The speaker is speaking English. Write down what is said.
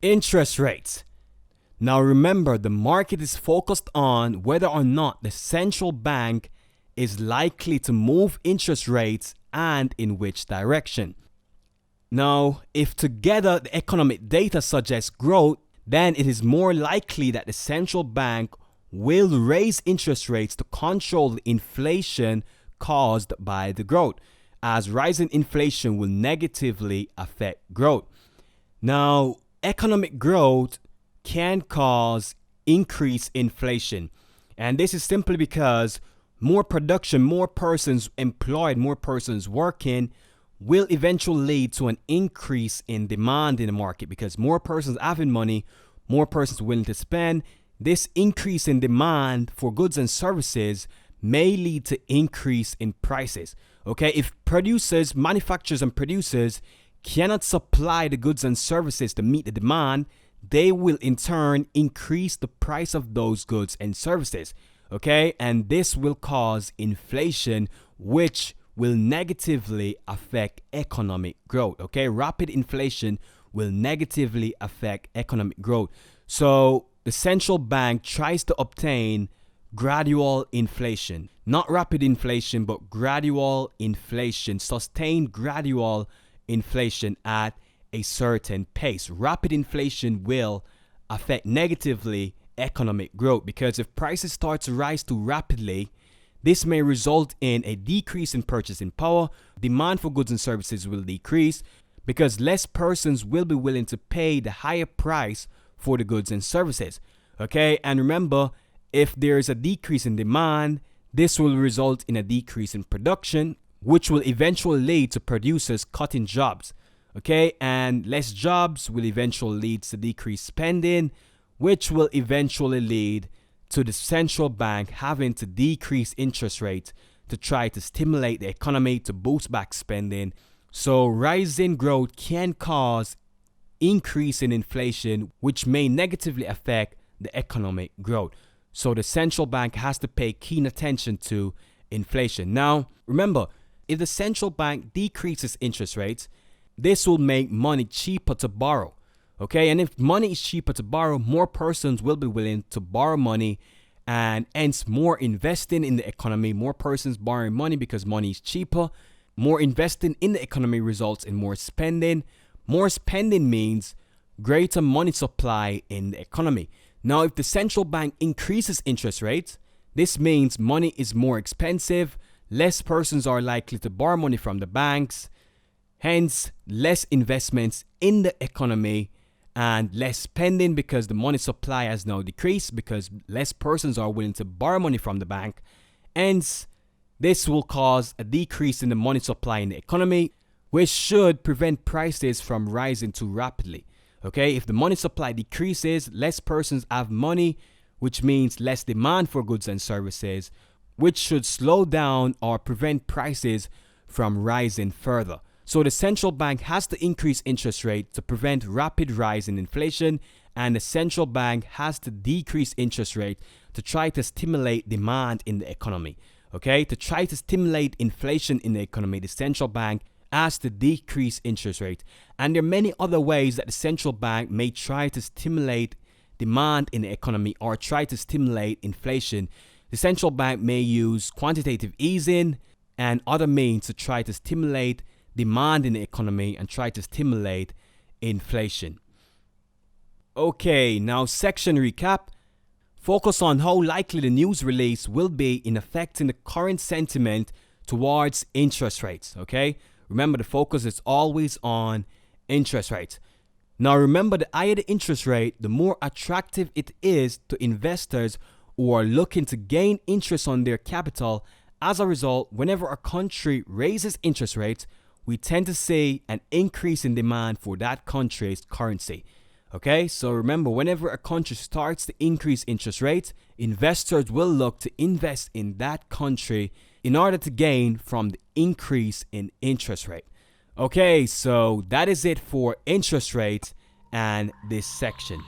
Interest rates. Now remember, the market is focused on whether or not the central bank is likely to move interest rates and in which direction. Now, if together the economic data suggests growth, then it is more likely that the central bank will raise interest rates to control the inflation caused by the growth, as rising inflation will negatively affect growth. Now, economic growth can cause increased inflation, and this is simply because more production, more persons employed, more persons working will eventually lead to an increase in demand in the market, because more persons having money, more persons willing to spend. This increase in demand for goods and services may lead to increase in prices. Okay, if producers, manufacturers and producers cannot supply the goods and services to meet the demand, they will in turn increase the price of those goods and services. Okay, and this will cause inflation, which will negatively affect economic growth. Okay, rapid inflation will negatively affect economic growth. So the central bank tries to obtain gradual inflation, not rapid inflation, but gradual inflation, sustained gradual inflation at a certain pace. Rapid inflation will affect negatively economic growth, because if prices start to rise too rapidly, this may result in a decrease in purchasing power. Demand for goods and services will decrease because less persons will be willing to pay the higher price for the goods and services. Okay, and remember, if there is a decrease in demand, this will result in a decrease in production, which will eventually lead to producers cutting jobs. Okay, and less jobs will eventually lead to decreased spending, which will eventually lead to the central bank having to decrease interest rates to try to stimulate the economy to boost back spending. So rising growth can cause increase in inflation, which may negatively affect the economic growth. So the central bank has to pay keen attention to inflation. Now, remember, if the central bank decreases interest rates, this will make money cheaper to borrow. Okay, and if money is cheaper to borrow, more persons will be willing to borrow money, and hence more investing in the economy. More persons borrowing money because money is cheaper. More investing in the economy results in more spending. More spending means greater money supply in the economy. Now, if the central bank increases interest rates, this means money is more expensive. Less persons are likely to borrow money from the banks. Hence, less investments in the economy and less spending, because the money supply has now decreased because less persons are willing to borrow money from the bank. Hence, this will cause a decrease in the money supply in the economy, which should prevent prices from rising too rapidly. Okay, if the money supply decreases, less persons have money, which means less demand for goods and services, which should slow down or prevent prices from rising further. So the central bank has to increase interest rate to prevent rapid rise in inflation, and the central bank has to decrease interest rate to try to stimulate demand in the economy. Okay, to try to stimulate inflation in the economy, the central bank has to decrease interest rate. And there are many other ways that the central bank may try to stimulate demand in the economy or try to stimulate inflation. The central bank may use quantitative easing and other means to try to stimulate demand in the economy and try to stimulate inflation. Okay, now section recap. Focus on how likely the news release will be in affecting the current sentiment towards interest rates. Okay, remember the focus is always on interest rates. Now remember, the higher the interest rate, the more attractive it is to investors who are looking to gain interest on their capital. As a result, whenever a country raises interest rates, we tend to see an increase in demand for that country's currency. Okay, so remember, whenever a country starts to increase interest rates, investors will look to invest in that country in order to gain from the increase in interest rate. Okay, so that is it for interest rates and this section.